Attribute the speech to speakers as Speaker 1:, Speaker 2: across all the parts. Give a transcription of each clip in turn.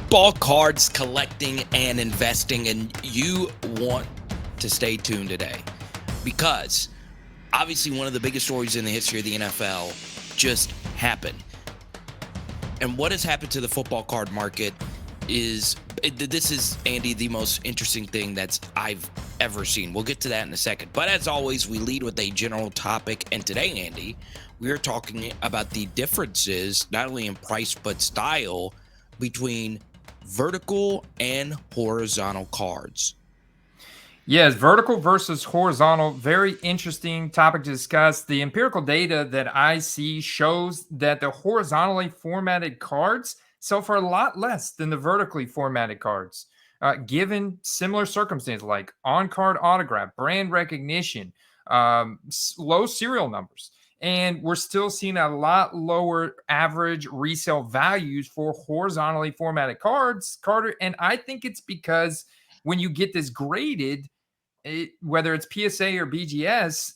Speaker 1: football cards collecting and investing, and you want to stay tuned today because obviously one of the biggest stories in the history of the NFL just happened. And what has happened to the football card market is this is, Andy, the most interesting thing that's I've ever seen. We'll get to that in a second. But as always, we lead with a general topic. And today, Andy, we are talking about the differences, not only in price, but style between vertical and horizontal cards.
Speaker 2: Yes, vertical versus horizontal, very interesting topic to discuss. The empirical data that I see shows that the horizontally formatted cards sell for a lot less than the vertically formatted cards, given similar circumstances like on card autograph, brand recognition, low serial numbers. And we're still seeing a lot lower average resale values for horizontally formatted cards, Carter. And I think it's because when you get this graded, whether it's PSA or BGS,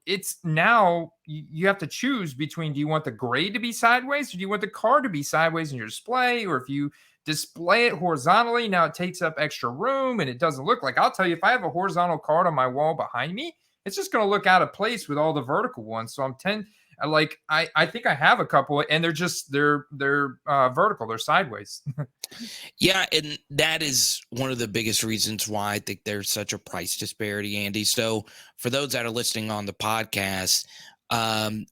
Speaker 2: it's now you have to choose between, do you want the grade to be sideways or do you want the card to be sideways in your display? Or if you display it horizontally, now it takes up extra room and it doesn't look like, I'll tell you, if I have a horizontal card on my wall behind me, it's just going to look out of place with all the vertical ones. So I think I have a couple and they're vertical, they're sideways.
Speaker 1: Yeah, and that is one of the biggest reasons why I think there's such a price disparity, Andy. So, for those that are listening on the podcast,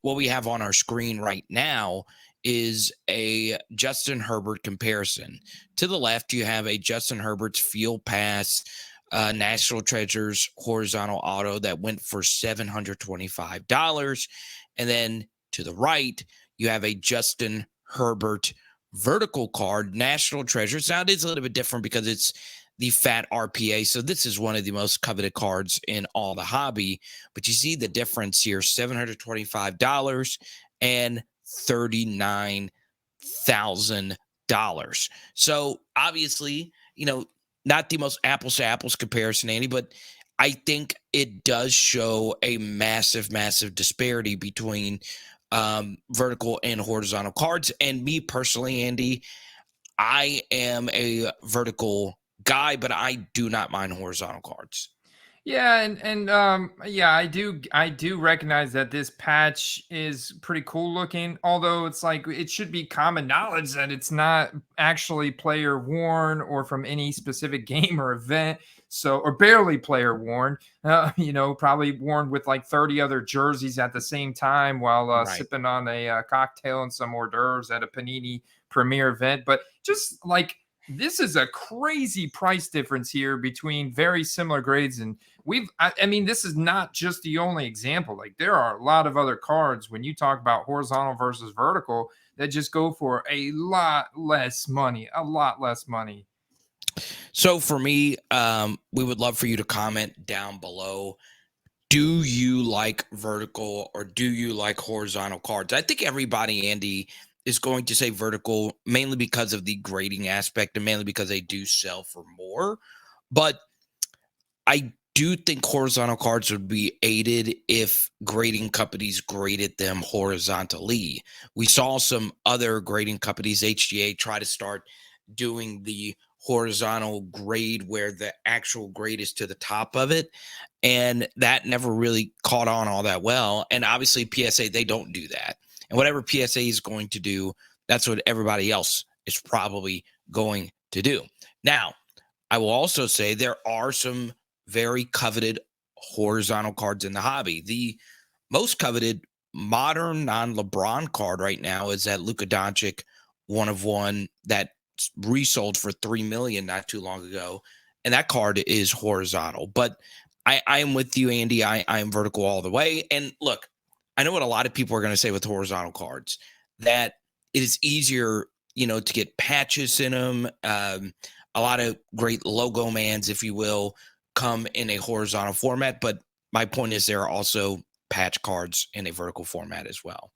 Speaker 1: what we have on our screen right now is a Justin Herbert comparison. To the left, you have a Justin Herbert's Field Pass National Treasures horizontal auto that went for $725. And then to the right, you have a Justin Herbert vertical card, National Treasures. Now, it is a little bit different because it's the fat RPA. So this is one of the most coveted cards in all the hobby. But you see the difference here, $725 and $39,000. So obviously, not the most apples to apples comparison, Andy, but I think it does show a massive, massive disparity between vertical and horizontal cards. And me personally, Andy, I am a vertical guy, but I do not mind horizontal cards.
Speaker 2: Yeah, and I do recognize that this patch is pretty cool looking, although it's like it should be common knowledge that it's not actually player worn or from any specific game or event. So, or barely player worn, probably worn with like 30 other jerseys at the same time while
Speaker 1: Right.
Speaker 2: sipping on a cocktail and some hors d'oeuvres at a Panini premiere event. But just like, this is a crazy price difference here between very similar grades. And I mean, this is not just the only example. Like, there are a lot of other cards when you talk about horizontal versus vertical that just go for a lot less money, a lot less money.
Speaker 1: So for me, we would love for you to comment down below. Do you like vertical or do you like horizontal cards? I think everybody, Andy, is going to say vertical mainly because of the grading aspect and mainly because they do sell for more. But I do think horizontal cards would be aided if grading companies graded them horizontally. We saw some other grading companies, HGA, try to start doing the horizontal grade where the actual grade is to the top of it. And that never really caught on all that well. And obviously, PSA, they don't do that. And whatever PSA is going to do, that's what everybody else is probably going to do. Now, I will also say there are some very coveted horizontal cards in the hobby. The most coveted modern non-LeBron card right now is that Luka Doncic 1 of 1 that resold for $3 million not too long ago, and that card is horizontal. But I am with you, Andy. I am vertical all the way. And look, I know what a lot of people are going to say with horizontal cards, that it is easier, to get patches in them. A lot of great logo mans, if you will, come in a horizontal format. But my point is there are also patch cards in a vertical format as well.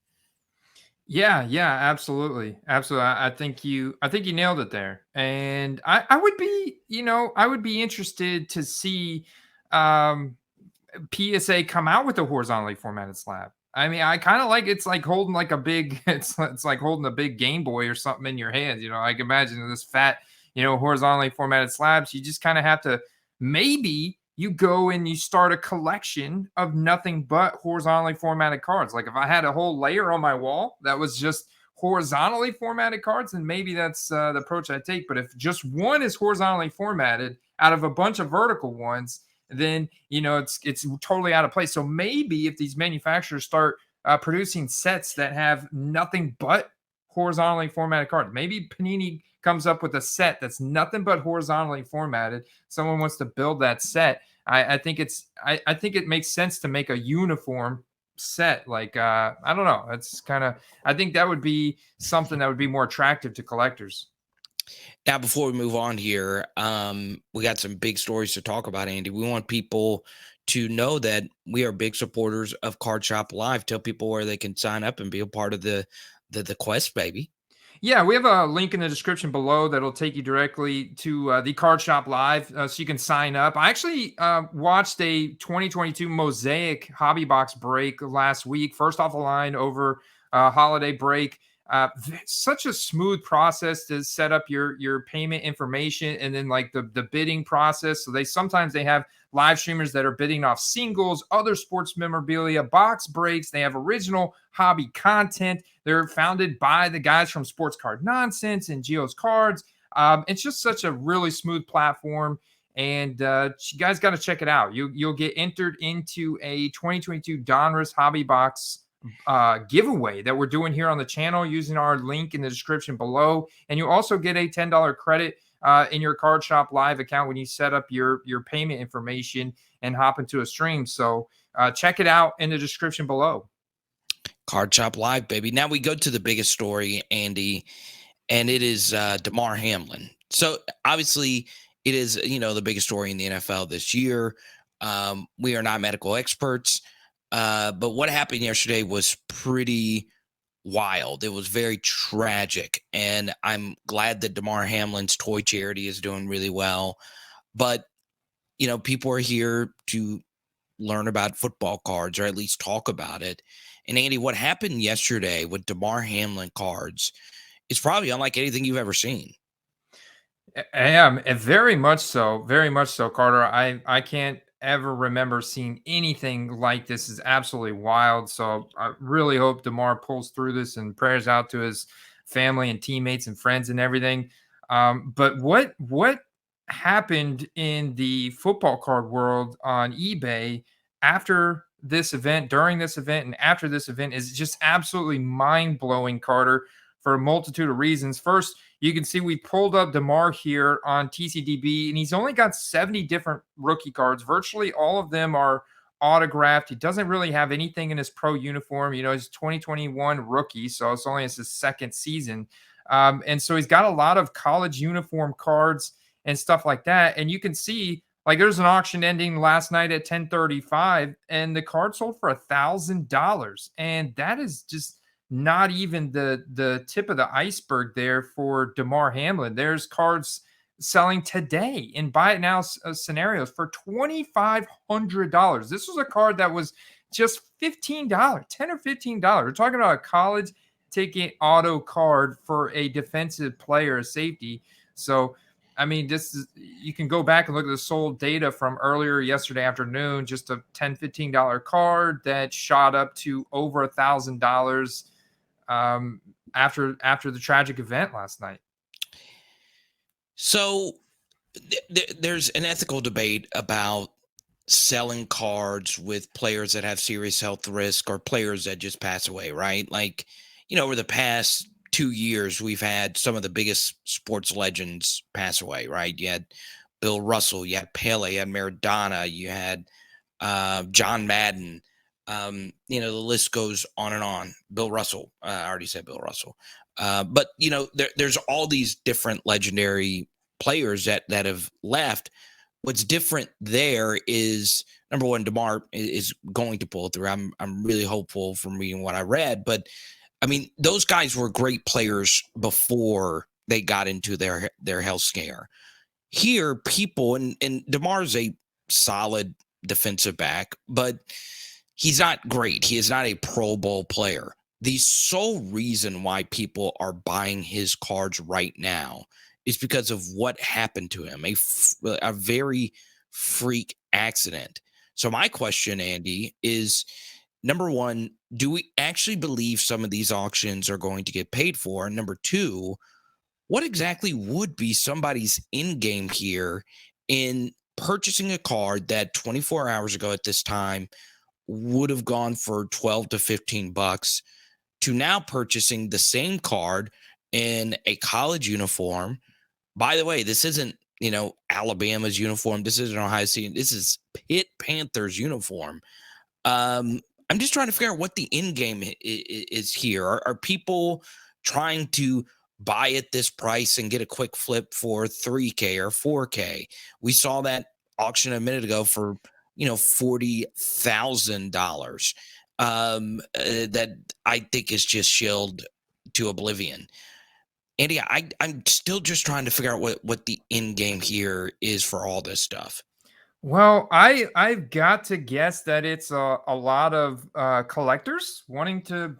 Speaker 2: Yeah, absolutely. Absolutely. I think you nailed it there. And I would be, I would be interested to see um PSA come out with a horizontally formatted slab. I mean, I kind of like it's like holding like a big it's like holding a big Game Boy or something in your hands. I can imagine this fat, horizontally formatted slabs. You just kind of have to maybe you go and you start a collection of nothing but horizontally formatted cards. Like if I had a whole layer on my wall that was just horizontally formatted cards, then maybe that's the approach I take. But if just one is horizontally formatted out of a bunch of vertical ones, then it's totally out of place. So maybe if these manufacturers start producing sets that have nothing but horizontally formatted cards, maybe Panini comes up with a set that's nothing but horizontally formatted. Someone wants to build that set. I think I think it makes sense to make a uniform set. Like I don't know. It's kind of I think that would be something that would be more attractive to collectors.
Speaker 1: Now, before we move on here, we got some big stories to talk about, Andy. We want people to know that we are big supporters of Card Shop Live. Tell people where they can sign up and be a part of the quest, baby.
Speaker 2: Yeah, we have a link in the description below that'll take you directly to the Card Shop Live, so you can sign up. I actually watched a 2022 Mosaic Hobby Box break last week, first off the line over holiday break. Such a smooth process to set up your payment information and then like the bidding process. So sometimes they have live streamers that are bidding off singles, other sports memorabilia, box breaks. They have original hobby content. They're founded by the guys from Sports Card Nonsense and Geo's Cards. It's just such a really smooth platform, and you guys got to check it out. You'll get entered into a 2022 Donruss Hobby Box giveaway that we're doing here on the channel using our link in the description below, and you also get a $10 credit in your Card Shop Live account when you set up your payment information and hop into a stream. So check it out in the description below.
Speaker 1: Card Shop Live, baby. Now we go to the biggest story, Andy, and it is Damar Hamlin. So obviously, it is the biggest story in the NFL this year. We are not medical experts, but what happened yesterday was pretty wild. It was very tragic, and I'm glad that Damar Hamlin's toy charity is doing really well. But people are here to learn about football cards or at least talk about it. And Andy, what happened yesterday with Damar Hamlin cards is probably unlike anything you've ever seen.
Speaker 2: I am very much so, Carter. I can't ever remember seeing anything like this. Is absolutely wild. So I really hope Damar pulls through this, and prayers out to his family and teammates and friends and everything. But what happened in the football card world on eBay after this event, during this event, and after this event is just absolutely mind blowing, Carter, for a multitude of reasons. First, you can see we pulled up Damar here on TCDB, and he's only got 70 different rookie cards. Virtually all of them are autographed. He doesn't really have anything in his pro uniform. He's 2021 rookie, so it's only his second season. And so he's got a lot of college uniform cards and stuff like that. And you can see, like, there's an auction ending last night at 10:35, and the card sold for $1,000. And that is just not even the tip of the iceberg there for Damar Hamlin. There's cards selling today in buy it now scenarios for $2,500. This was a card that was just $15, $10 or $15. We're talking about a college ticket auto card for a defensive player, a safety. So I mean, you can go back and look at the sold data from earlier yesterday afternoon, just a $10, $15 card that shot up to over $1,000 after the tragic event last night.
Speaker 1: So there's an ethical debate about selling cards with players that have serious health risk or players that just pass away, right? Like, over the past 2 years, we've had some of the biggest sports legends pass away, right? You had Bill Russell, you had Pele, you had Maradona, you had John Madden. The list goes on and on. Bill Russell, I already said Bill Russell. But there's all these different legendary players that have left. What's different there is, number one, Damar is going to pull through. I'm really hopeful from reading what I read, but I mean, those guys were great players before they got into their health scare. Here, people, and Damar's a solid defensive back, but he's not great. He is not a Pro Bowl player. The sole reason why people are buying his cards right now is because of what happened to him, a very freak accident. So my question, Andy, is number one, do we actually believe some of these auctions are going to get paid for? And number two, what exactly would be somebody's in game here in purchasing a card that 24 hours ago at this time would have gone for 12 to 15 bucks to now purchasing the same card in a college uniform? By the way, this isn't, Alabama's uniform. This isn't Ohio State. This is Pitt Panthers uniform. I'm just trying to figure out what the end game is here. Are people trying to buy at this price and get a quick flip for 3K or 4K? We saw that auction a minute ago for $40,000. That I think is just shilled to oblivion. Andy, I'm still just trying to figure out what the end game here is for all this stuff.
Speaker 2: Well, I've got to guess that it's a lot of collectors wanting to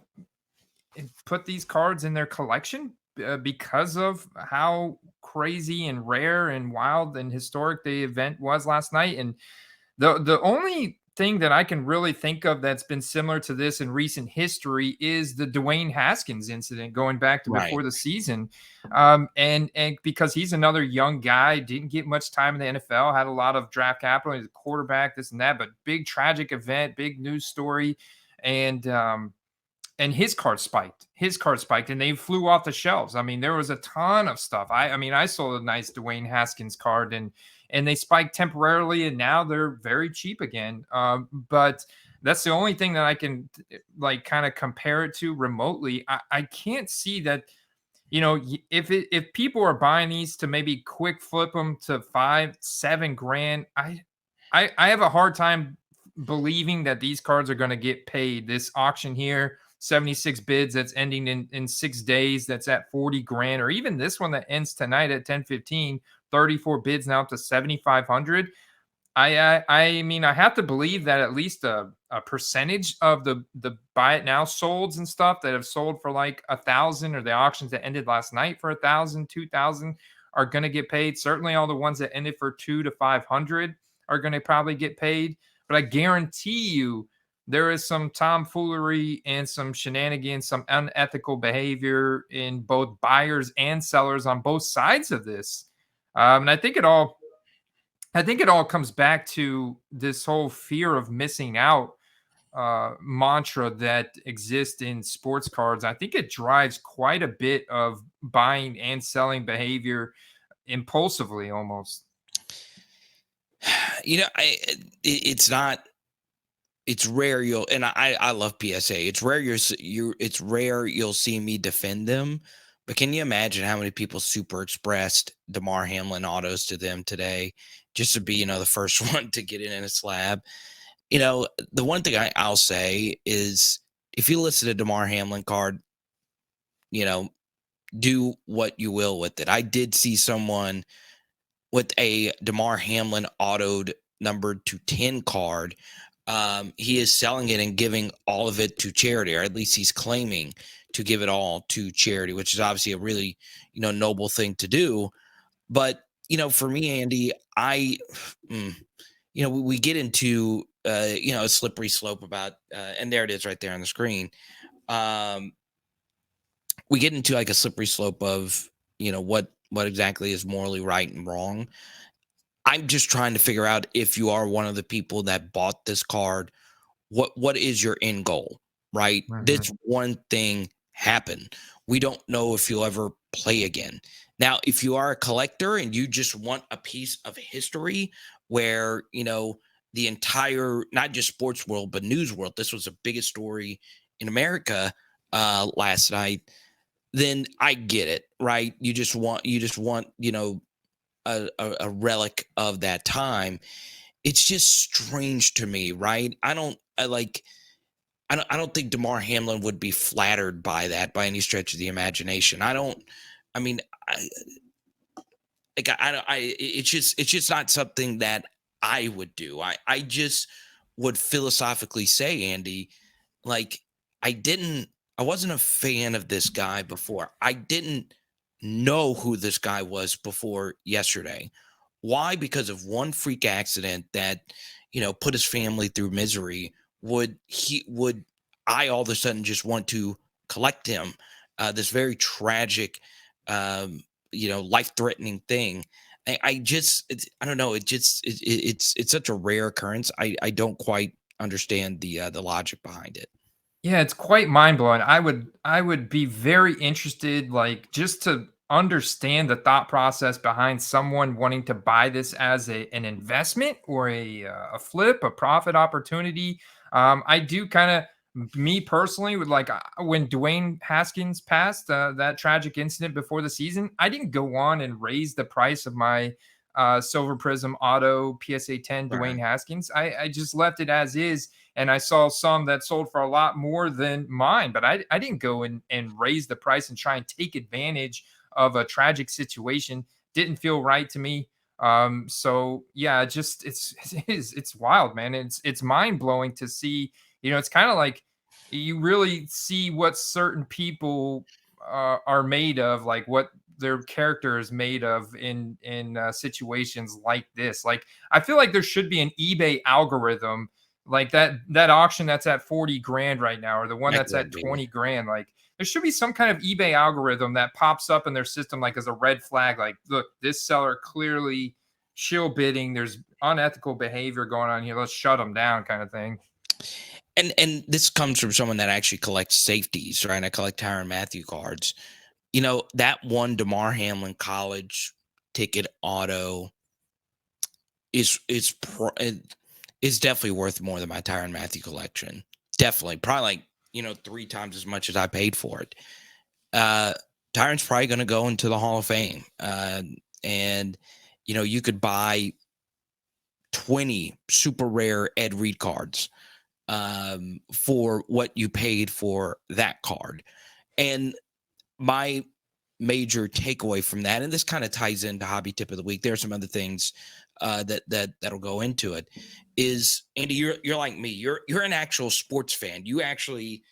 Speaker 2: put these cards in their collection because of how crazy and rare and wild and historic the event was last night. And the only thing that I can really think of that's been similar to this in recent history is the Dwayne Haskins incident going back to
Speaker 1: Right.
Speaker 2: before the season. And because he's another young guy, didn't get much time in the NFL, had a lot of draft capital, he's a quarterback, this and that, but big tragic event, big news story. And his card spiked. His card spiked, and they flew off the shelves. I mean, there was a ton of stuff. I mean, I sold a nice Dwayne Haskins card, and they spiked temporarily, and now they're very cheap again. But that's the only thing that I can like kind of compare it to remotely. I can't see that. If people are buying these to maybe quick flip them to 5-7 grand, I have a hard time believing that these cards are going to get paid. This auction here, 76 bids that's ending in 6 days, that's at 40 grand, or even this one that ends tonight at 10:15, 34 bids now up to 7,500. I mean, I have to believe that at least a percentage of the buy it now solds and stuff that have sold for like 1,000, or the auctions that ended last night for 1,000, 2,000 are going to get paid. Certainly all the ones that ended for 2 to 500 are going to probably get paid. But I guarantee you there is some tomfoolery and some shenanigans, some unethical behavior in both buyers and sellers on both sides of this. And I think it all comes back to this whole fear of missing out mantra that exists in sports cards. I think it drives quite a bit of buying and selling behavior impulsively almost.
Speaker 1: It's not. It's rare and I love PSA. It's rare it's rare you'll see me defend them. But can you imagine how many people super expressed Damar Hamlin autos to them today just to be, the first one to get in a slab? The one thing I'll say is if you listen to Damar Hamlin card, you know, do what you will with it. I did see someone with a Damar Hamlin autoed numbered to 10 card. He is selling it and giving all of it to charity, or at least he's claiming to give it all to charity, which is obviously a really, noble thing to do. But, for me, Andy, we get into, a slippery slope about, and there it is right there on the screen. We get into like a slippery slope of, what exactly is morally right and wrong. I'm just trying to figure out if you are one of the people that bought this card, what is your end goal, right?
Speaker 2: Mhm.
Speaker 1: This one thing happened. We don't know if you'll ever play again. Now, if you are a collector and you just want a piece of history where, the entire, not just sports world, but news world, this was the biggest story in America last night, then I get it, right? You just want, a relic of that time. It's just strange to me, right? I don't think Damar Hamlin would be flattered by that by any stretch of the imagination. I mean, I, it's just not something that I would do. I just would philosophically say, Andy, like I wasn't a fan of this guy before. I didn't know who this guy was before yesterday. Why? Because of one freak accident that, put his family through misery. Would I all of a sudden just want to collect him? This very tragic, life threatening thing. I don't know. It's such a rare occurrence. I don't quite understand the logic behind it.
Speaker 2: Yeah, it's quite mind blowing. I would be very interested, like just to understand the thought process behind someone wanting to buy this as an investment or a flip, a profit opportunity. I do kind of, me personally, would like when Dwayne Haskins passed that tragic incident before the season. I didn't go on and raise the price of my Silver Prism Auto PSA 10 Dwayne
Speaker 1: Right.
Speaker 2: Haskins. I just left it as is, and I saw some that sold for a lot more than mine, but I didn't go and raise the price and try and take advantage of a tragic situation. Didn't feel right to me. So yeah, just it's wild, man. It's mind blowing to see. It's kind of like you really see what certain people are made of, like what their character is made of in situations like this. Like I feel like there should be an eBay algorithm, like that auction that's at 40 grand right now, or the one
Speaker 1: Like
Speaker 2: that's
Speaker 1: that,
Speaker 2: at
Speaker 1: baby.
Speaker 2: 20 grand. Like there should be some kind of eBay algorithm that pops up in their system, like as a red flag, like, look, this seller clearly shill bidding, there's unethical behavior going on here, let's shut them down, kind of thing.
Speaker 1: And this comes from someone that actually collects safeties, right? I collect Tyrann Matthew cards. That one Damar Hamlin college ticket auto is definitely worth more than my Tyrann Matthew collection. Definitely, probably like 3 times as much as I paid for it. Uh, Tyrann's probably going to go into the Hall of Fame, and you could buy 20 super rare Ed Reed cards for what you paid for that card. And my major takeaway from that, and this kind of ties into hobby tip of the week. There are some other things that'll go into it. Is Andy, you're like me. You're an actual sports fan. You actually,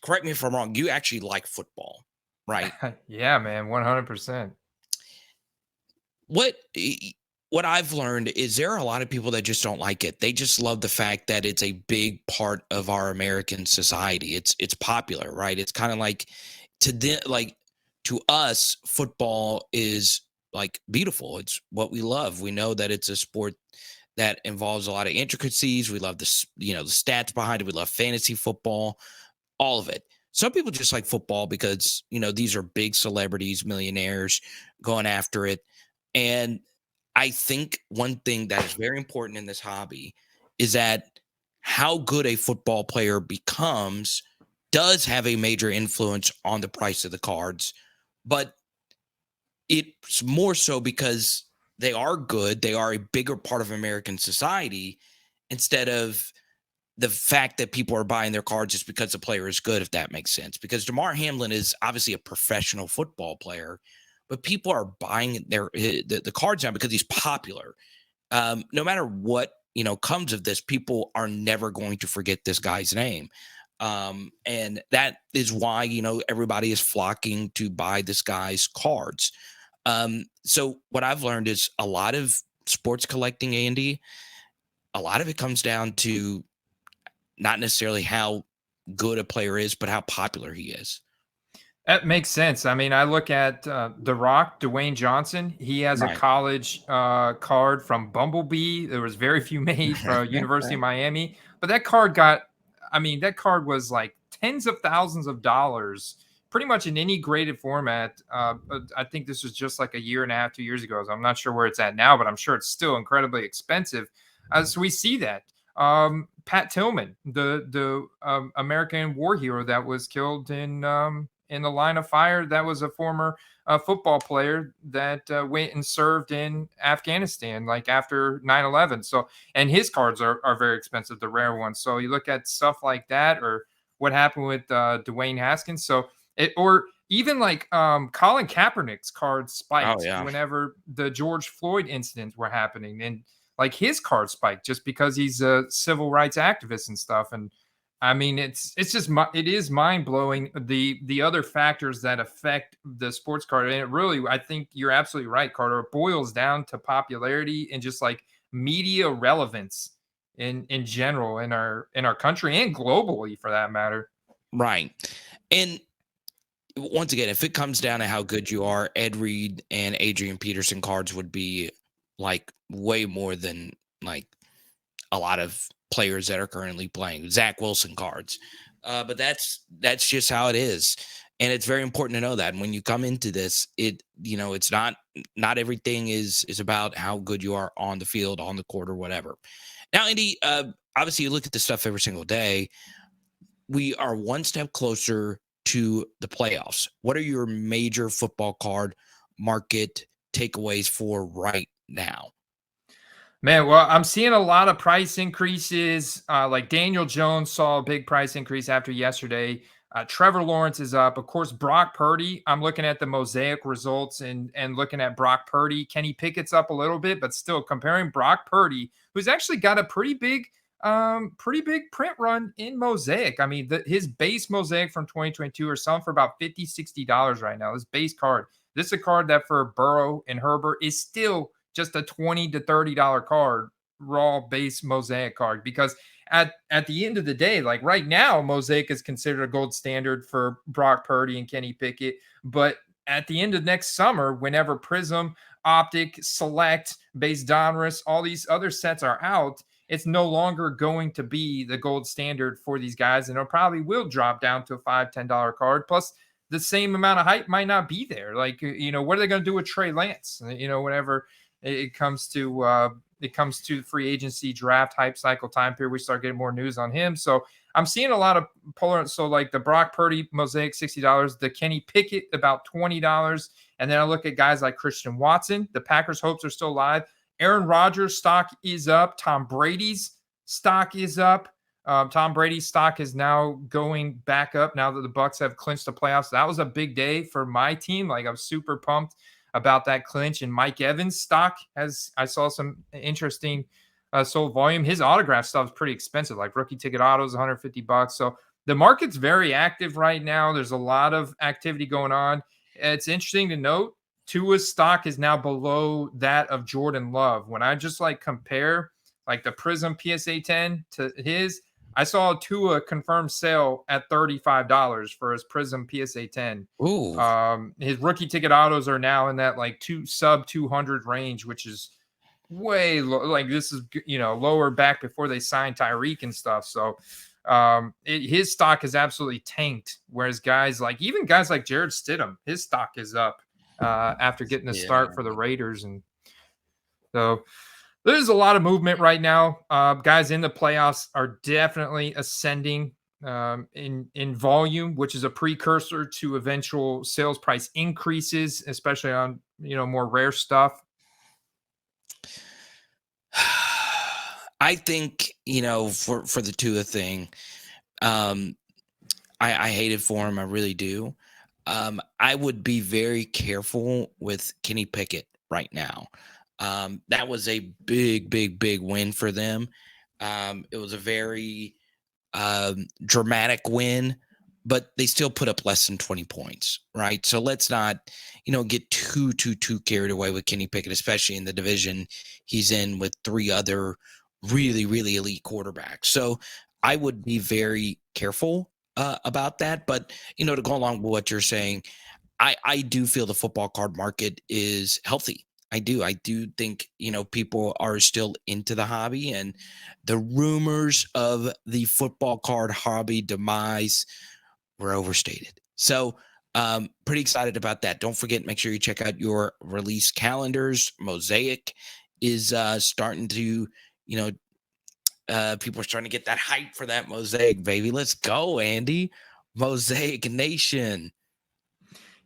Speaker 1: correct me if I'm wrong. You actually like football, right?
Speaker 2: Yeah, man, 100%.
Speaker 1: What what I've learned is there are a lot of people that just don't like it. They just love the fact that it's a big part of our American society. It's popular, right? It's kind of like to us, football is like beautiful. It's what we love. We know that it's a sport that involves a lot of intricacies. We love the stats behind it. We love fantasy football, all of it. Some people just like football because, these are big celebrities, millionaires going after it. And I think one thing that is very important in this hobby is that how good a football player becomes does have a major influence on the price of the cards, but it's more so because they are good, they are a bigger part of American society instead of the fact that people are buying their cards just because the player is good, if that makes sense. Because Damar Hamlin is obviously a professional football player, but people are buying the cards now because he's popular. No matter what comes of this, people are never going to forget this guy's name, and that is why everybody is flocking to buy this guy's cards. So what I've learned is a lot of sports collecting, Andy. A lot of it comes down to not necessarily how good a player is, but how popular he is.
Speaker 2: That makes sense. I mean, I look at The Rock, Dwayne Johnson. He has a
Speaker 1: Right.
Speaker 2: college card from Bumblebee. There was very few made from University of Miami, but that card got, I mean, that card was like tens of thousands of dollars, pretty much in any graded format. But I think this was just like a year and a half, 2 years ago. So I'm not sure where it's at now, but I'm sure it's still incredibly expensive. So we see that. Pat Tillman, the American war hero that was killed in the line of fire, that was a former football player that went and served in Afghanistan, like after 9/11. So, and his cards are very expensive, the rare ones. So you look at stuff like that, or what happened with Dwayne Haskins. So it, or even like Colin Kaepernick's cards
Speaker 1: Oh
Speaker 2: spiked
Speaker 1: yeah.
Speaker 2: whenever the George Floyd incidents were happening, and like his card spiked just because he's a civil rights activist and stuff. And I mean, it's just it is mind blowing the other factors that affect the sports card, and it really, I think you're absolutely right, Carter. It boils down to popularity and just like media relevance in general in our country and globally for that matter.
Speaker 1: Right. And once again, if it comes down to how good you are, Ed Reed and Adrian Peterson cards would be like way more than like a lot of players that are currently playing. Zach Wilson cards. But that's just how it is. And it's very important to know that. And when you come into this, it's not everything is about how good you are on the field, on the court, or whatever. Now, Andy, obviously you look at this stuff every single day. We are one step closer to the playoffs. What are your major football card market takeaways for right now?
Speaker 2: Man, well, I'm seeing a lot of price increases. Like Daniel Jones saw a big price increase after yesterday. Trevor Lawrence is up. Of course, Brock Purdy. I'm looking at the Mosaic results and looking at Brock Purdy. Kenny Pickett's up a little bit, but still comparing Brock Purdy, who's actually got a pretty big print run in Mosaic. I mean, his base Mosaic from 2022 are selling for about $50-$60 right now. This base card. This is a card that for Burrow and Herbert is still just a $20 to $30 card, raw base Mosaic card. Because at the end of the day, like right now, Mosaic is considered a gold standard for Brock Purdy and Kenny Pickett. But at the end of next summer, whenever Prism, Optic, Select, Base Donruss, all these other sets are out, it's no longer going to be the gold standard for these guys. And it probably will drop down to a $5, $10 card. Plus, the same amount of hype might not be there. Like, what are they going to do with Trey Lance? Whenever it comes to free agency draft hype cycle time period, we start getting more news on him. So I'm seeing a lot of polar. So like the Brock Purdy Mosaic, $60, the Kenny Pickett about $20. And then I look at guys like Christian Watson. The Packers' hopes are still alive. Aaron Rodgers' stock is up. Tom Brady's stock is up. Tom Brady's stock is now going back up now that the Bucs have clinched the playoffs. That was a big day for my team. Like, I'm super pumped about that clinch. And Mike Evans' stock I saw some interesting sold volume. His autograph stuff is pretty expensive, like rookie ticket autos, $150. So the market's very active right now. There's a lot of activity going on. It's interesting to note Tua's stock is now below that of Jordan Love. When I just like compare like the Prism PSA 10 to his, I saw a Tua confirmed sale at $35 for his Prism PSA 10.
Speaker 1: Ooh.
Speaker 2: His rookie ticket autos are now in that like sub 200 range, which is way low. Like this is, lower back before they signed Tyreek and stuff. So his stock is absolutely tanked. Whereas guys like Jared Stidham, his stock is up after getting the start for the Raiders. And so there's a lot of movement right now. Guys in the playoffs are definitely ascending in volume, which is a precursor to eventual sales price increases, especially on more rare stuff.
Speaker 1: I think for the Tua thing, I hate it for him. I really do. I would be very careful with Kenny Pickett right now. That was a big, big, big win for them. It was a very dramatic win, but they still put up less than 20 points, right? So let's not, get too carried away with Kenny Pickett, especially in the division he's in with three other really, really elite quarterbacks. So I would be very careful about that. But, to go along with what you're saying, I do feel the football card market is healthy. I do think, people are still into the hobby, and the rumors of the football card hobby demise were overstated. So pretty excited about that. Don't forget, make sure you check out your release calendars. Mosaic is starting to, people are starting to get that hype for that Mosaic, baby. Let's go, Andy. Mosaic Nation.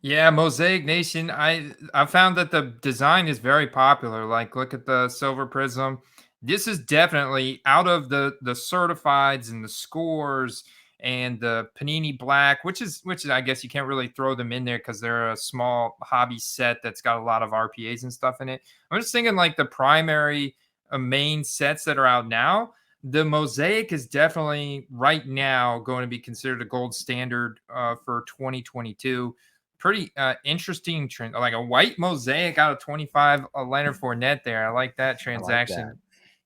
Speaker 2: Yeah, Mosaic Nation. I found that the design is very popular. Like, look at the Silver Prism. This is definitely out of the certifieds and the scores and the Panini Black, which is I guess you can't really throw them in there because they're a small hobby set that's got a lot of RPAs and stuff in it. I'm just thinking like the primary main sets that are out now, the Mosaic is definitely right now going to be considered a gold standard for 2022. Pretty interesting trend, like a white Mosaic out of 25, a Leonard Fournette there. I like that
Speaker 1: I like that.
Speaker 2: transaction.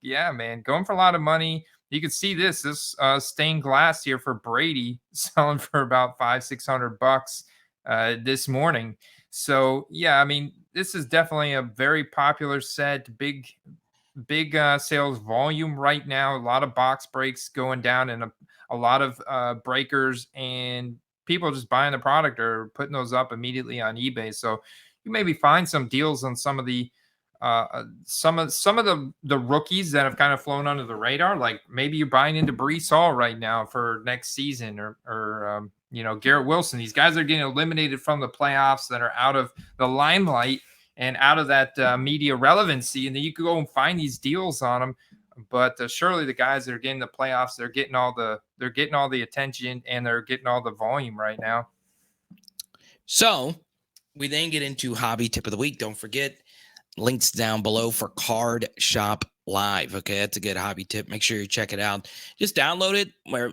Speaker 2: Yeah, man, going for a lot of money. You can see this stained glass here for Brady selling for about $500-600 this morning. So yeah, I mean, this is definitely a very popular set. Big sales volume right now. A lot of box breaks going down, and a lot of breakers, and people just buying the product or putting those up immediately on eBay. So you maybe find some deals on some of the some of the rookies that have kind of flown under the radar. Like maybe you're buying into Brees Hall right now for next season, or Garrett Wilson. These guys are getting eliminated from the playoffs, that are out of the limelight and out of that media relevancy, and then you could go and find these deals on them. But surely the guys that are getting the playoffs, they're getting all the attention, and they're getting all the volume right now.
Speaker 1: So we then get into hobby tip of the week. Don't forget, links down below for Card Shop Live. Okay, that's a good hobby tip. Make sure you check it out. Just download it.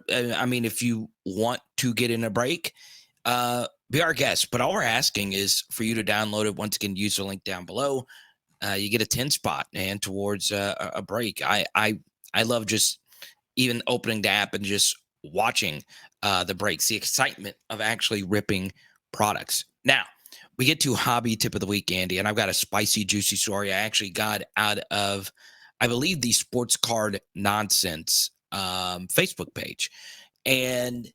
Speaker 1: If you want to get in a break, be our guest. But all we're asking is for you to download it. Once again, use the link down below. You get a 10 spot and towards a break. I love just even opening the app and just watching the breaks, the excitement of actually ripping products. Now, we get to hobby tip of the week, Andy, and I've got a spicy, juicy story I actually got out of, I believe, the Sports Card Nonsense Facebook page. And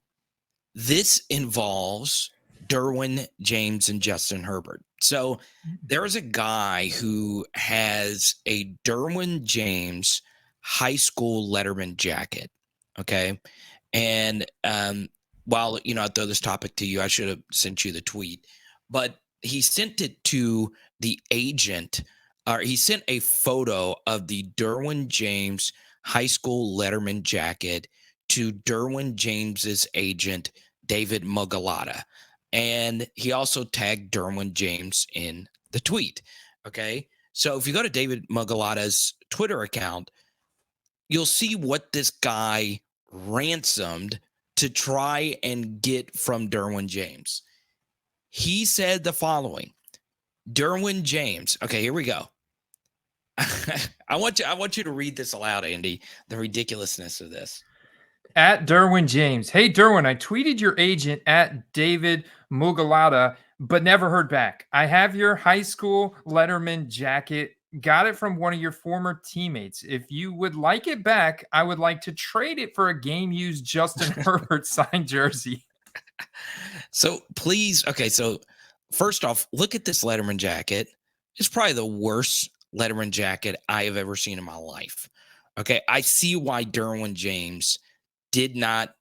Speaker 1: this involves Derwin James and Justin Herbert. So there is a guy who has a Derwin James high school Letterman jacket. Okay. And while, I throw this topic to you, I should have sent you the tweet, but he sent it to the agent, or he sent a photo of the Derwin James high school Letterman jacket to Derwin James's agent, David Mugalotta. And he also tagged Derwin James in the tweet. Okay. So if you go to David Mugalotta's Twitter account, you'll see what this guy ransomed to try and get from Derwin James. He said the following: Derwin James. Okay, here we go. I want you to read this aloud, Andy. The ridiculousness of this.
Speaker 2: At Derwin James. Hey, Derwin, I tweeted your agent at David Mugalotta, but never heard back. I have your high school Letterman jacket. Got it from one of your former teammates. If you would like it back, I would like to trade it for a game-used Justin Herbert signed jersey.
Speaker 1: So please, okay, so first off, look at this Letterman jacket. It's probably the worst Letterman jacket I have ever seen in my life. Okay, I see why Derwin James did not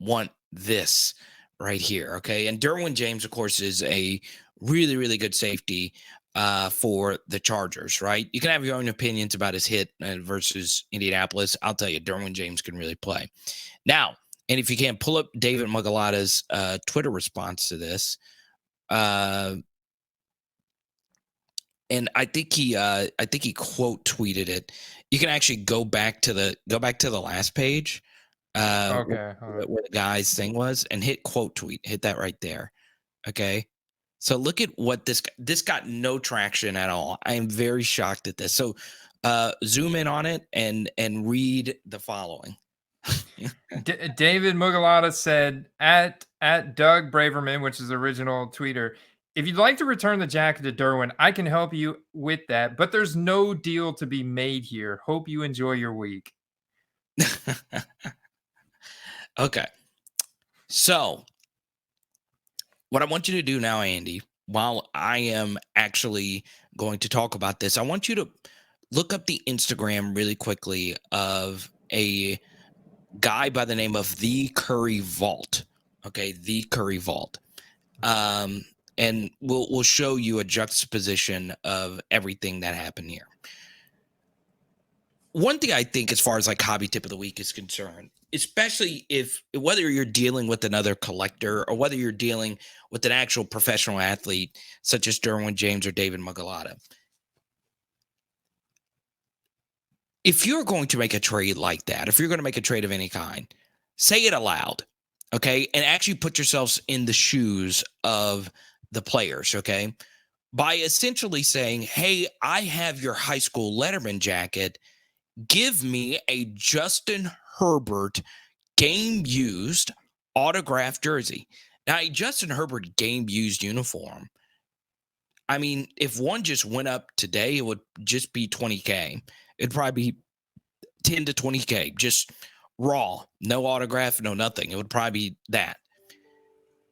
Speaker 1: want this right here. Okay. And Derwin James, of course, is a really, really good safety for the Chargers, right? You can have your own opinions about his hit versus Indianapolis. I'll tell you, Derwin James can really play. Now, and if you can't pull up David Mugalotta's Twitter response to this, and I think he quote tweeted it. You can actually go back to the last page.
Speaker 2: Okay.
Speaker 1: Where the guy's thing was, and hit quote tweet. Hit that right there. Okay. So look at what this got no traction at all. I am very shocked at this. So zoom in on it and read the following.
Speaker 2: David Mugalotta said at Doug Braverman, which is the original tweeter, if you'd like to return the jacket to Derwin, I can help you with that, but there's no deal to be made here. Hope you enjoy your week.
Speaker 1: Okay. So what I want you to do now, Andy, while I am actually going to talk about this, I want you to look up the Instagram really quickly of a guy by the name of The Curry Vault. Okay, The Curry Vault. And we'll show you a juxtaposition of everything that happened here. One thing I think, as far as like hobby tip of the week is concerned, especially whether you're dealing with another collector or whether you're dealing with an actual professional athlete such as Derwin James or David Mugalotta, if you're going to make a trade like that, if you're going to make a trade of any kind, say it aloud, okay? And actually put yourselves in the shoes of the players, okay? By essentially saying, hey, I have your high school Letterman jacket. Give me a Justin Herbert game used autographed jersey. Now, a Justin Herbert game used uniform, I mean, if one just went up today, it would just be 20K. It'd probably be 10 to 20K, just raw, no autograph, no nothing. It would probably be that.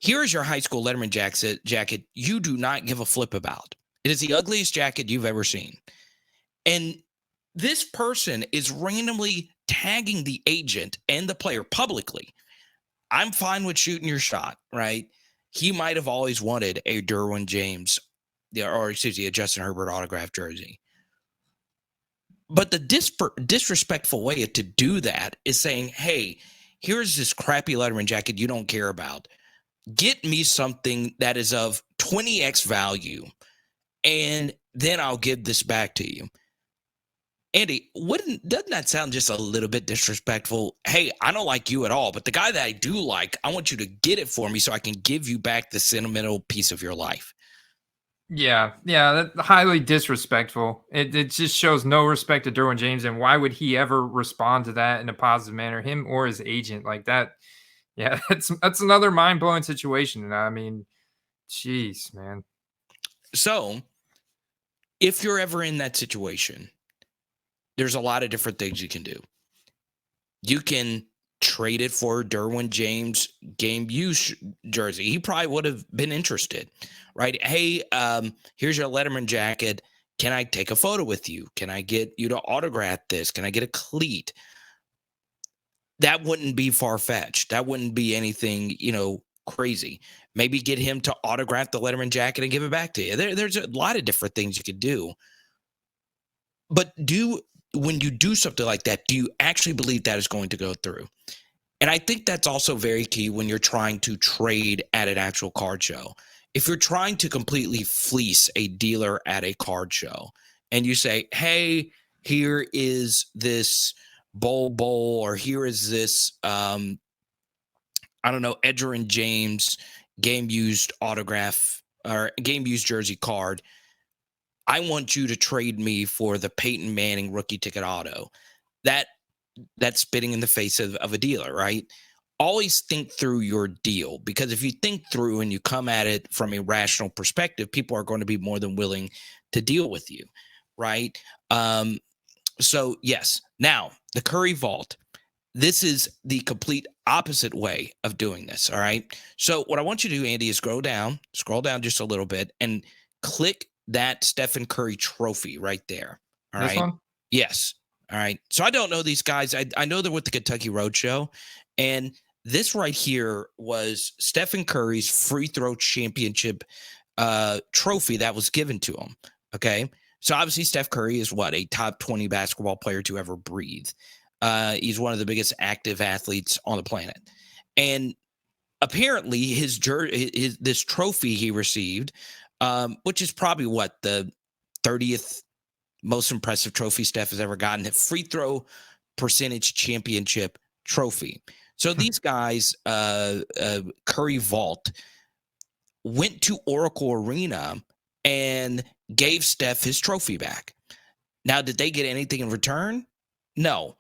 Speaker 1: Here is your high school Letterman jacket you do not give a flip about. It is the ugliest jacket you've ever seen. And this person is randomly tagging the agent and the player publicly. I'm fine with shooting your shot, right? He might have always wanted a Derwin James, or excuse me, a Justin Herbert autographed jersey. But the disrespectful way to do that is saying, hey, here's this crappy Letterman jacket you don't care about. Get me something that is of 20x value, and then I'll give this back to you. Andy, doesn't that sound just a little bit disrespectful? Hey, I don't like you at all, but the guy that I do like, I want you to get it for me so I can give you back the sentimental piece of your life.
Speaker 2: Yeah, that's highly disrespectful. It just shows no respect to Derwin James, and why would he ever respond to that in a positive manner, him or his agent like that? Yeah, that's another mind-blowing situation. I mean, jeez, man.
Speaker 1: So, if you're ever in that situation, there's a lot of different things you can do. You can trade it for Derwin James game use jersey. He probably would have been interested, right? Hey, here's your Letterman jacket. Can I take a photo with you? Can I get you to autograph this? Can I get a cleat? That wouldn't be far-fetched. That wouldn't be anything, crazy. Maybe get him to autograph the Letterman jacket and give it back to you. There's a lot of different things you could do. But when you do something like that, do you actually believe that is going to go through? And I think that's also very key when you're trying to trade at an actual card show. If you're trying to completely fleece a dealer at a card show and you say, hey, here is this bowl, or here is this, I don't know, Edgerrin James game used autograph or game used jersey card. I want you to trade me for the Peyton Manning rookie ticket auto. That's spitting in the face of a dealer, right? Always think through your deal, because if you think through and you come at it from a rational perspective, people are going to be more than willing to deal with you, right? So yes, now the Curry Vault. This is the complete opposite way of doing this, all right? So what I want you to do, Andy, is scroll down just a little bit and click that Stephen Curry trophy right there, all right?
Speaker 2: This one?
Speaker 1: Yes, all right. So I don't know these guys. I know they're with the Kentucky Roadshow, and this right here was Stephen Curry's free throw championship trophy that was given to him, okay? So obviously Steph Curry is a top 20 basketball player to ever breathe. He's one of the biggest active athletes on the planet. And apparently this trophy he received, which is probably the 30th most impressive trophy Steph has ever gotten, the free throw percentage championship trophy. So these guys, Curry Vault, went to Oracle Arena and gave Steph his trophy back. Now, did they get anything in return? No.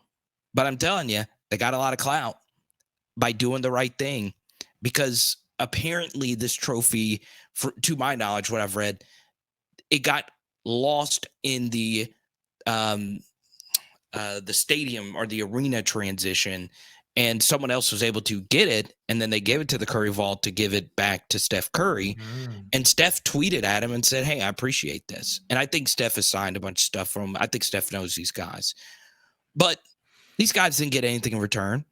Speaker 1: But I'm telling you, they got a lot of clout by doing the right thing, because apparently this trophy, to my knowledge, what I've read, it got lost in the stadium or the arena transition, and someone else was able to get it, and then they gave it to the Curry Vault to give it back to Steph Curry. And Steph tweeted at him and said, hey, I appreciate this. And I think Steph has signed a bunch of stuff from him. I think Steph knows these guys. But these guys didn't get anything in return,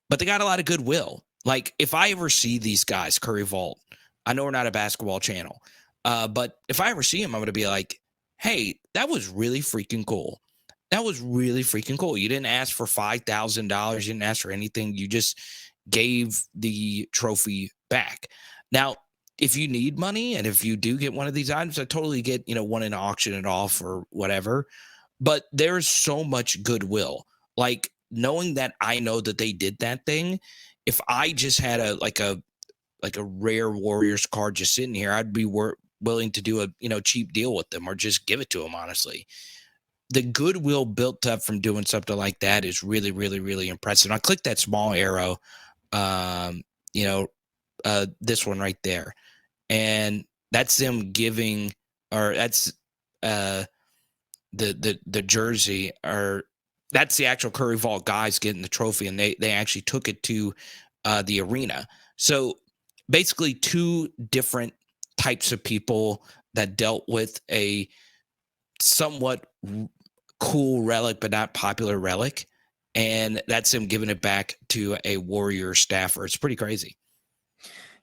Speaker 1: but they got a lot of goodwill. Like, if I ever see these guys, Curry Vault, I know we're not a basketball channel, but if I ever see him, I'm going to be like, hey, that was really freaking cool. That was really freaking cool. You didn't ask for $5,000. You didn't ask for anything. You just gave the trophy back. Now, if you need money and if you do get one of these items, I totally get, wanting to auction it off or whatever. but there's so much goodwill. Like knowing that I know that they did that thing. If I just had a rare Warriors card just sitting here, I'd be willing to do a cheap deal with them or just give it to them. Honestly, the goodwill built up from doing something like that is really, really, really impressive. And I clicked that small arrow, um, you know, this one right there, and that's them giving, or that's the jersey, or that's the actual Curry Vault guys getting the trophy, and they actually took it to the arena. So basically, two different types of people that dealt with a somewhat cool relic, but not popular relic. And that's him giving it back to a Warrior staffer. It's pretty crazy.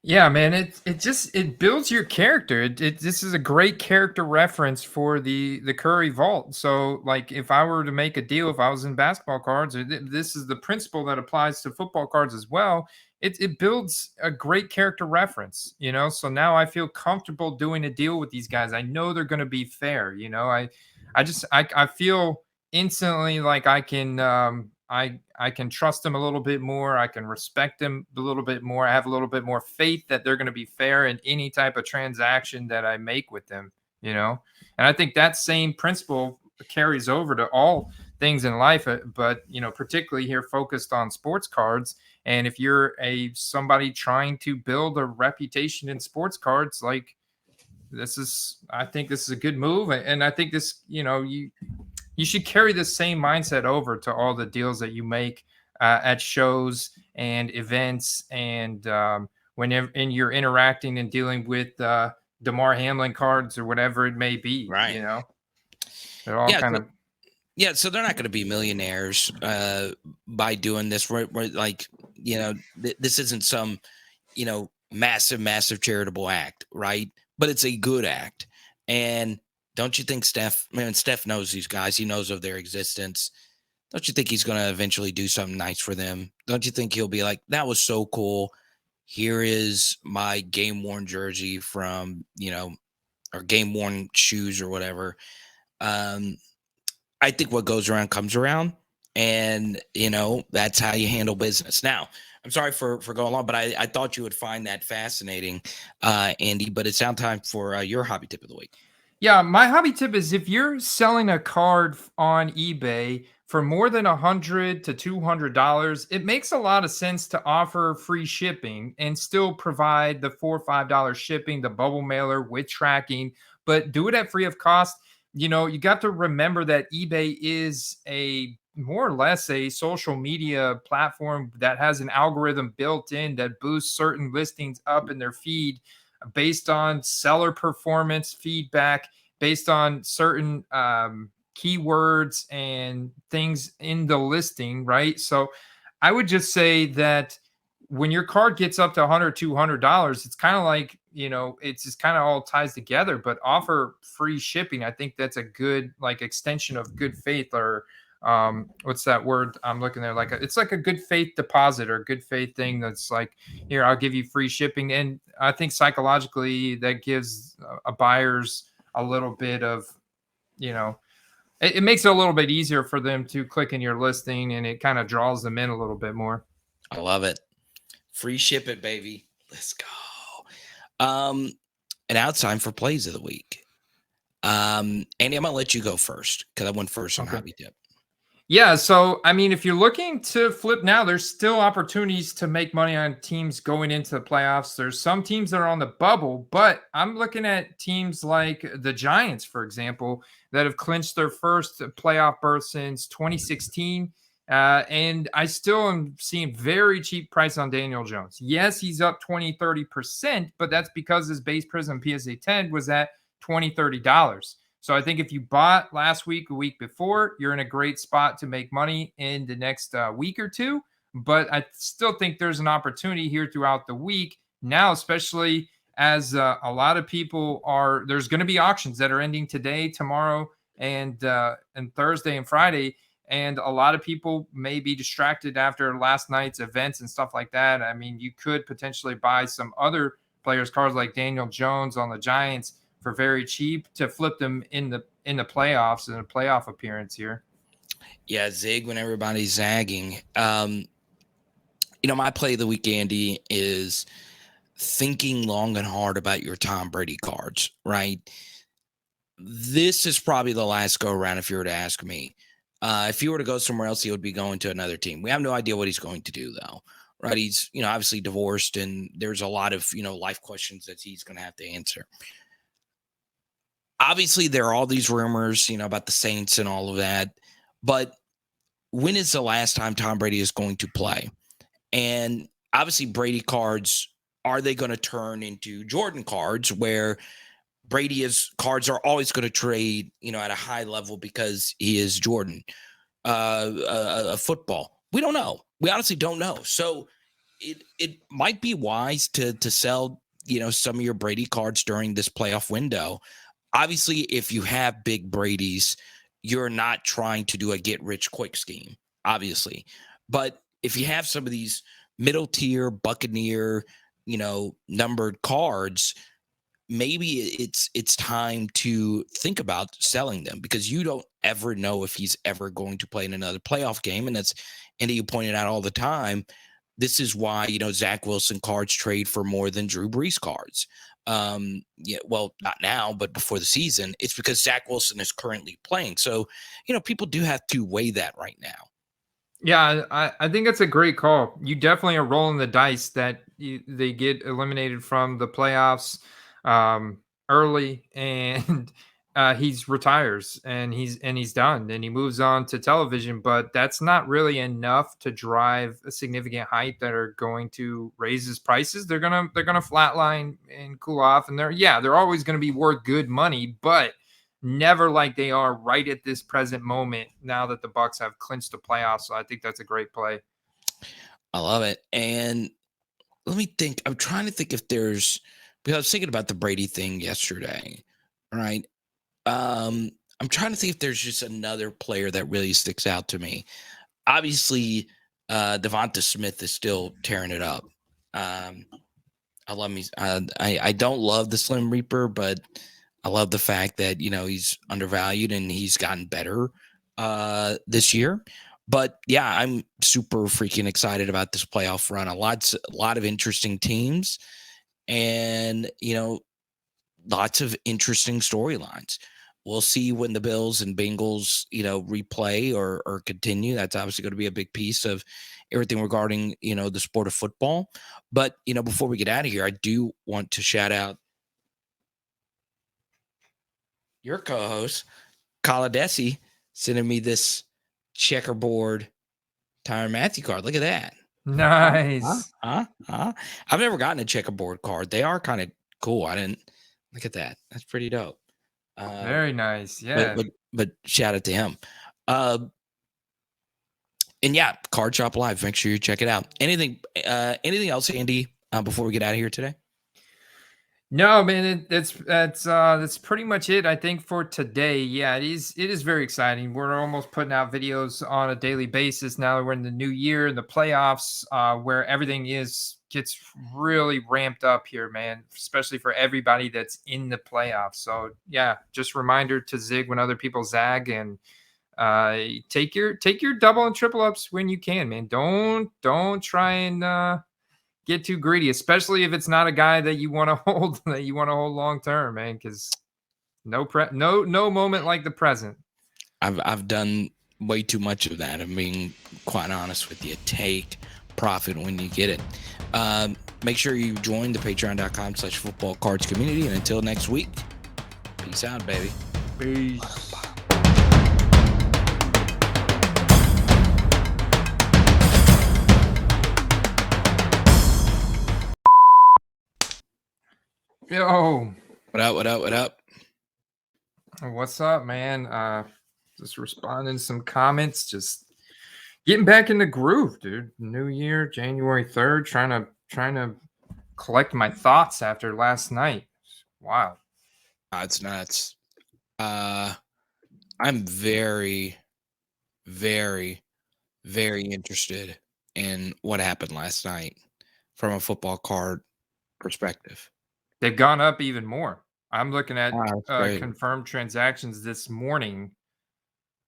Speaker 2: Yeah, man, it builds your character. This is a great character reference for the Curry Vault. So, like, if I were to make a deal, if I was in basketball cards, or this is the principle that applies to football cards as well. It builds a great character reference, So now I feel comfortable doing a deal with these guys. I know they're going to be fair. I feel instantly like I can I can trust them a little bit more. I can respect them a little bit more. I have a little bit more faith that they're going to be fair in any type of transaction that I make with them, And I think that same principle carries over to all things in life, but particularly here focused on sports cards. And if you're somebody trying to build a reputation in sports cards, like I think this is a good move, and I think this, you should carry the same mindset over to all the deals that you make at shows and events, and whenever you're interacting and dealing with Damar Hamlin cards or whatever it may be.
Speaker 1: Right.
Speaker 2: They're all kind of.
Speaker 1: Yeah, so they're not going to be millionaires by doing this. We're like, this isn't some, massive charitable act, right? But it's a good act. And don't you think Steph knows these guys. He knows of their existence. Don't you think he's going to eventually do something nice for them? Don't you think he'll be like, that was so cool. Here is my game-worn jersey from, or game-worn shoes or whatever. I think what goes around comes around, and that's how you handle business. Now, I'm sorry for going long, but I thought you would find that fascinating, Andy. But it's now time for your hobby tip of the week.
Speaker 2: Yeah, my hobby tip is if you're selling a card on eBay for more than $100 to $200, it makes a lot of sense to offer free shipping and still provide the $4 or $5 shipping, the bubble mailer with tracking, but do it at free of cost. You got to remember that eBay is a more or less a social media platform that has an algorithm built in that boosts certain listings up in their feed based on seller performance feedback, based on certain keywords and things in the listing, right? So I would just say that when your card gets up to $100, $200, it's kind of like, it's just kind of all ties together, but offer free shipping. I think that's a good extension of good faith, or what's that word I'm looking there? It's like a good faith deposit or good faith thing that's like, here, I'll give you free shipping. And I think psychologically that gives a buyers a little bit of, it makes it a little bit easier for them to click in your listing, and it kind of draws them in a little bit more.
Speaker 1: I love it. Free ship it, baby. Let's go. And now it's time for plays of the week. Andy, I'm gonna let you go first because I went first on hobby tip.
Speaker 2: Yeah, so I mean, if you're looking to flip now, there's still opportunities to make money on teams going into the playoffs. There's some teams that are on the bubble, but I'm looking at teams like the Giants, for example, that have clinched their first playoff berth since 2016. And I still am seeing very cheap price on Daniel Jones. Yes, he's up 20, 30%, but that's because his base Prism PSA 10 was at $20, $30. So I think if you bought last week, a week before, you're in a great spot to make money in the next week or two. But I still think there's an opportunity here throughout the week now, especially as a lot of people there's going to be auctions that are ending today, tomorrow, and Thursday and Friday. And a lot of people may be distracted after last night's events and stuff like that. I mean, you could potentially buy some other players' cards like Daniel Jones on the Giants for very cheap to flip them in in the playoffs, in a playoff appearance here.
Speaker 1: Yeah, zig when everybody's zagging. My play of the week, Andy, is thinking long and hard about your Tom Brady cards, right? This is probably the last go around if you were to ask me. If you were to go somewhere else, he would be going to another team. We have no idea what he's going to do, though, right? He's, obviously divorced, and there's a lot of, life questions that he's going to have to answer. Obviously, there are all these rumors, about the Saints and all of that. But when is the last time Tom Brady is going to play? And obviously, Brady cards, are they going to turn into Jordan cards where Brady's cards are always going to trade, at a high level because he is Jordan? Football, we don't know. We honestly don't know. So it might be wise to sell, some of your Brady cards during this playoff window. Obviously, if you have big Brady's, you're not trying to do a get rich quick scheme, obviously. But if you have some of these middle tier Buccaneer, numbered cards, maybe it's time to think about selling them, because you don't ever know if he's ever going to play in another playoff game. And that's, Andy, you pointed out all the time, this is why, Zach Wilson cards trade for more than Drew Brees cards. Yeah, well, not now, but before the season, it's because Zach Wilson is currently playing. So, people do have to weigh that right now.
Speaker 2: Yeah, I think it's a great call. You definitely are rolling the dice that they get eliminated from the playoffs early, and he's retires and he's done and he moves on to television. But that's not really enough to drive a significant height that are going to raise his prices. They're gonna flatline and cool off, and they're always going to be worth good money, but never like they are right at this present moment now that the Bucks have clinched the playoffs. So I think that's a great play.
Speaker 1: I love it. And let me think. I'm trying to think if there's, because I was thinking about the Brady thing yesterday, right? I'm trying to think if there's just another player that really sticks out to me. Obviously, Devonta Smith is still tearing it up. I love me. I don't love the Slim Reaper, but I love the fact that he's undervalued and he's gotten better this year. But yeah, I'm super freaking excited about this playoff run. A lot of interesting teams, and lots of interesting storylines. We'll see when the Bills and Bengals, replay or continue. That's obviously going to be a big piece of everything regarding, the sport of football. But, before we get out of here, I do want to shout out your co-host, Kaladesi, sending me this checkerboard Tyrann Matthew card. Look at that.
Speaker 2: Nice.
Speaker 1: I've never gotten a checkerboard card. They are kind of cool. I didn't look at that. That's pretty dope.
Speaker 2: Very nice. Yeah.
Speaker 1: But shout out to him. And yeah, Card Shop Live. Make sure you check it out. Anything else, Andy, before we get out of here today?
Speaker 2: No, man, that's pretty much it, I think, for today. Yeah, it is very exciting. We're almost putting out videos on a daily basis now that we're in the new year and the playoffs, where everything gets really ramped up here, man, especially for everybody that's in the playoffs. So yeah, just reminder to zig when other people zag, and take your double and triple ups when you can, man. Don't try and get too greedy, especially if it's not a guy that you want to hold long term, man, because no moment like the present.
Speaker 1: I've done way too much of that. I'm being quite honest with you. Take profit when you get it. Make sure you join the patreon.com/football cards community. And until next week, peace out, baby.
Speaker 2: Peace. Yo.
Speaker 1: What up?
Speaker 2: What's up, man? Just responding to some comments, just getting back in the groove, dude. New year, January 3rd, trying to collect my thoughts after last night. Wow.
Speaker 1: It's nuts. I'm very, very, very interested in what happened last night from a football card perspective.
Speaker 2: They've gone up even more. I'm looking at
Speaker 1: That's great.
Speaker 2: confirmed transactions this morning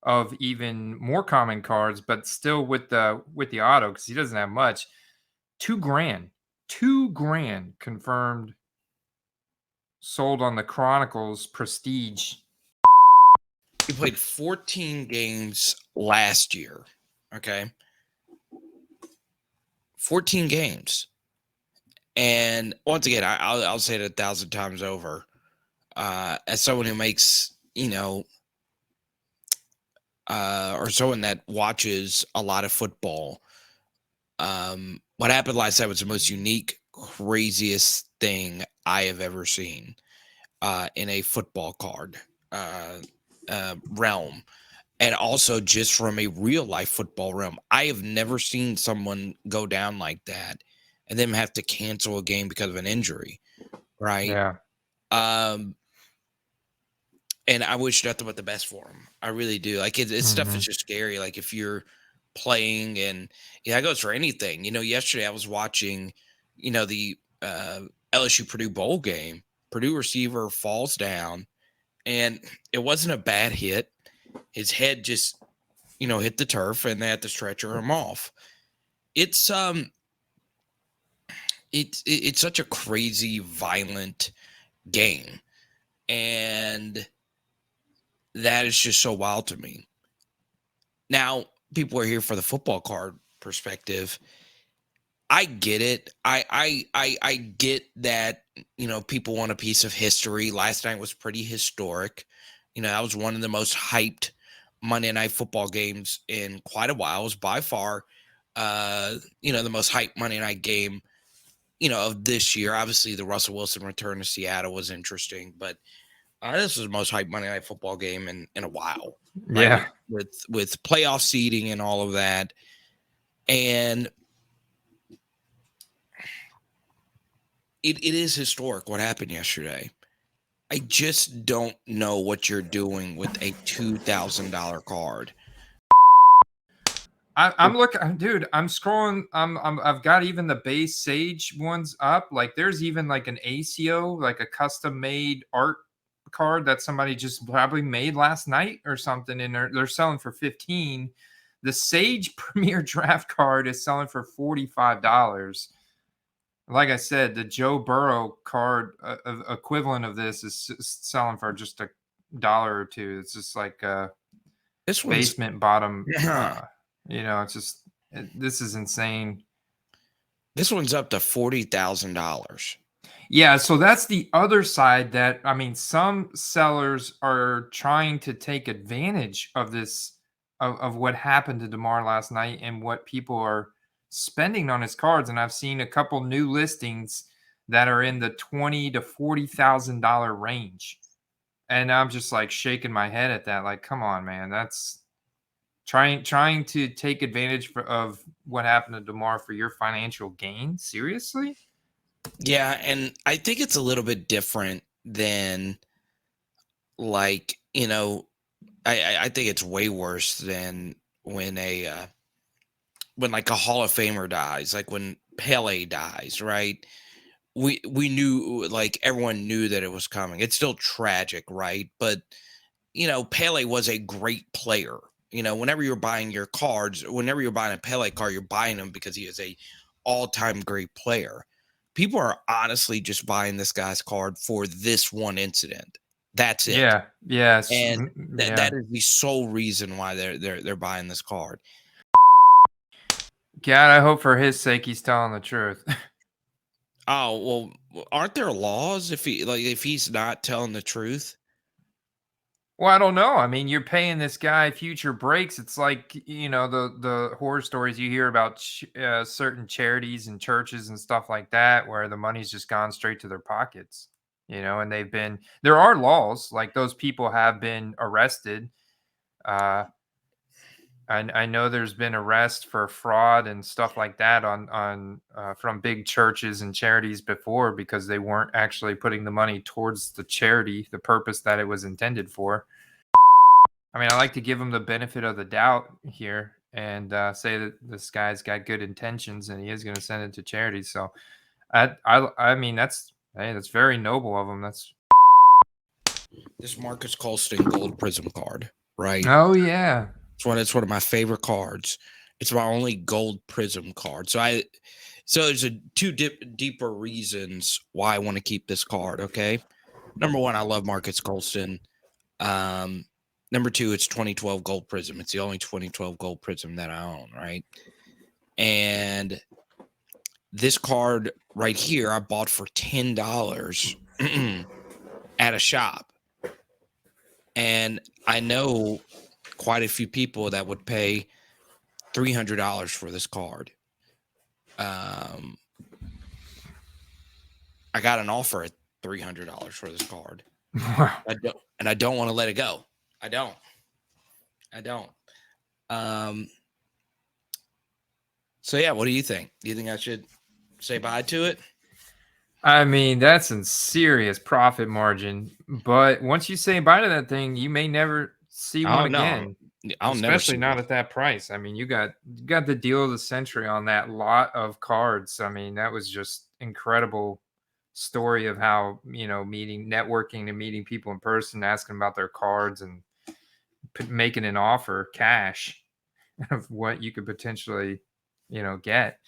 Speaker 2: of even more common cards, but still with the auto because he doesn't have much. 2 grand, 2 grand confirmed sold on the Chronicles Prestige.
Speaker 1: He played 14 games last year. Okay. 14 games. And once again, I'll say it 1,000 times over. As someone who makes, or someone that watches a lot of football, what happened last night was the most unique, craziest thing I have ever seen in a football card realm. And also just from a real life football realm. I have never seen someone go down like that and then have to cancel a game because of an injury. Right.
Speaker 2: Yeah.
Speaker 1: And I wish nothing but the best for him. I really do. Like it's stuff is just scary. Like if you're playing and that goes for anything. Yesterday I was watching, the LSU Purdue bowl game. Purdue receiver falls down and it wasn't a bad hit. His head just, hit the turf and they had to stretcher him off. It's such a crazy, violent game. And that is just so wild to me. Now, people are here for the football card perspective. I get it. I get that, people want a piece of history. Last night was pretty historic. That was one of the most hyped Monday Night Football games in quite a while. It was by far, the most hyped Monday night game, of this year. Obviously, the Russell Wilson return to Seattle was interesting, but this was the most hyped Monday Night Football game in a while.
Speaker 2: Yeah.
Speaker 1: Right? With playoff seeding and all of that. And it is historic what happened yesterday. I just don't know what you're doing with a $2,000 card.
Speaker 2: I'm looking, dude. I'm scrolling. I've got even the base Sage ones up. Like, there's even like an ACO, like a custom made art card that somebody just probably made last night or something, and they're selling for 15. The Sage Premier Draft card is selling for $45. Like I said, the Joe Burrow card equivalent of this is selling for just $1 or $2. It's just like
Speaker 1: This one's
Speaker 2: basement bottom. It's just this is insane.
Speaker 1: This one's up to $40,000.
Speaker 2: Yeah, so that's the other side that, I mean, some sellers are trying to take advantage of this, of what happened to Damar last night and what people are spending on his cards. And I've seen a couple new listings that are in the $20,000 to $40,000 range. And I'm just like shaking my head at that. Like, come on, man. That's trying to take advantage of what happened to Damar for your financial gain. Seriously?
Speaker 1: Yeah, and I think it's a little bit different than, like, I think it's way worse than when like a Hall of Famer dies, like when Pele dies, right? We knew, like, everyone knew that it was coming. It's still tragic, right? But Pele was a great player. Whenever you're buying your cards, whenever you're buying a Pele card, you're buying them because he is a all-time great player. People are honestly just buying this guy's card for this one incident. That's it.
Speaker 2: Yeah. Yes.
Speaker 1: And that is the sole reason why they're buying this card.
Speaker 2: God, I hope for his sake he's telling the truth.
Speaker 1: Oh, well, aren't there laws if he's not telling the truth?
Speaker 2: Well, I don't know. I mean, you're paying this guy future breaks. It's like, the horror stories you hear about certain charities and churches and stuff like that, where the money's just gone straight to their pockets, and there are laws, like those people have been arrested. I know there's been arrests for fraud and stuff like that on from big churches and charities before, because they weren't actually putting the money towards the charity, the purpose that it was intended for. I mean, I like to give him the benefit of the doubt here and say that this guy's got good intentions and he is going to send it to charity. So I mean, that's very noble of him. That's
Speaker 1: this Marcus Colston Gold Prism card, right?
Speaker 2: Oh yeah.
Speaker 1: It's one of my favorite cards. It's my only gold prism card. So there's two deeper reasons why I want to keep this card. Okay, number one, I love Marcus Colston. Number two, it's 2012 gold prism. It's the only 2012 gold prism that I own, right? And this card right here, I bought for $10 at a shop, and I know quite a few people that would pay $300 for this card. I got an offer at $300 for this card. I don't want to let it go. I don't. So yeah, what do you think? Do you think I should say bye to it?
Speaker 2: I mean, that's a serious profit margin. But once you say bye to that thing, you may never see one again.
Speaker 1: I'll never,
Speaker 2: especially not at that price. I mean, you got the deal of the century on that lot of cards. I mean, that was just incredible story of how, networking and meeting people in person, asking about their cards and making an offer cash of what you could potentially, get.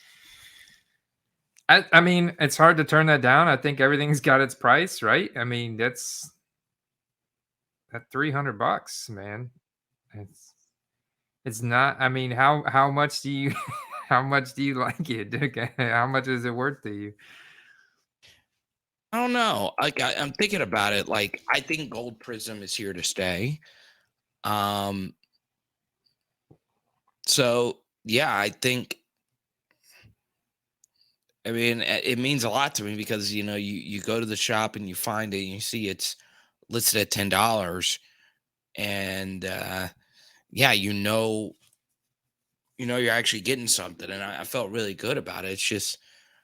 Speaker 2: I mean, it's hard to turn that down. I think everything's got its price, right? I mean, that's that $300, man. It's not. I mean, how much do you how much do you like it? Okay, how much is it worth to you?
Speaker 1: I don't know. Like I'm thinking about it. Like I think Gold Prism is here to stay. So yeah, I think. I mean, it means a lot to me because you go to the shop and you find it and you see it's listed at $10, and yeah, you're actually getting something, and I felt really good about it. It's just,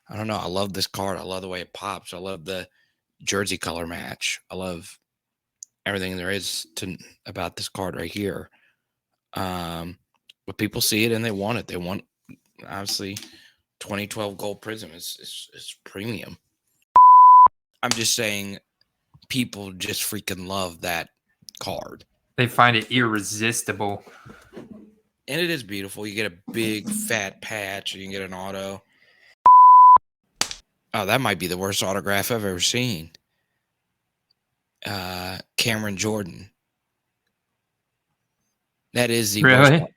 Speaker 1: I don't know. I love this card. I love the way it pops. I love the jersey color match. I love everything there is about this card right here. But people see it and they want it. They want, obviously, 2012 gold prism is premium. I'm just saying, people just freaking love that card.
Speaker 2: They find it irresistible.
Speaker 1: And it is beautiful. You get a big fat patch and you get an auto. Oh, that might be the worst autograph I've ever seen. Cameron Jordan. That is the
Speaker 2: really?
Speaker 1: worst.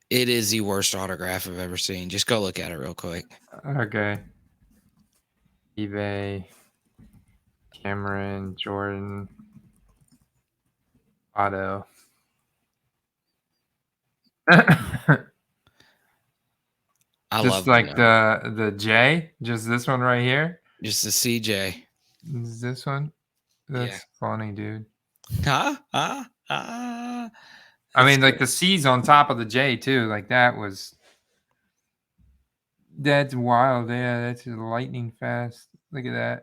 Speaker 1: It is the worst autograph I've ever seen. Just go look at it real quick.
Speaker 2: Okay. eBay. Cameron Jordan. Auto.
Speaker 1: I
Speaker 2: just
Speaker 1: love
Speaker 2: like the J, just this one right here.
Speaker 1: Just the CJ.
Speaker 2: Is this one? That's funny, dude. I mean, like the C's on top of the J too. Like that's wild. Yeah, that's lightning fast. Look at that.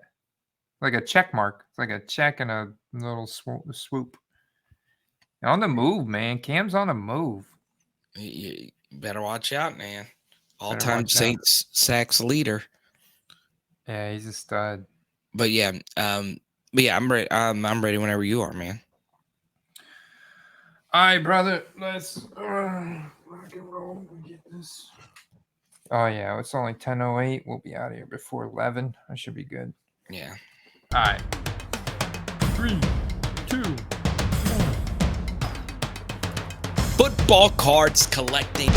Speaker 2: Like a check mark. It's like a check and a little swoop. On the move, man. Cam's on the move.
Speaker 1: You better watch out, man. All-time Saints sacks leader.
Speaker 2: Yeah, he's a stud.
Speaker 1: But yeah, I'm ready. I'm ready whenever you are, man.
Speaker 2: All right, brother. Let's rock and roll and get this. Oh yeah, it's only 10:08. We'll be out of here before 11. I should be good.
Speaker 1: Yeah.
Speaker 2: All right. 3, 2, 1.
Speaker 1: Football cards collecting.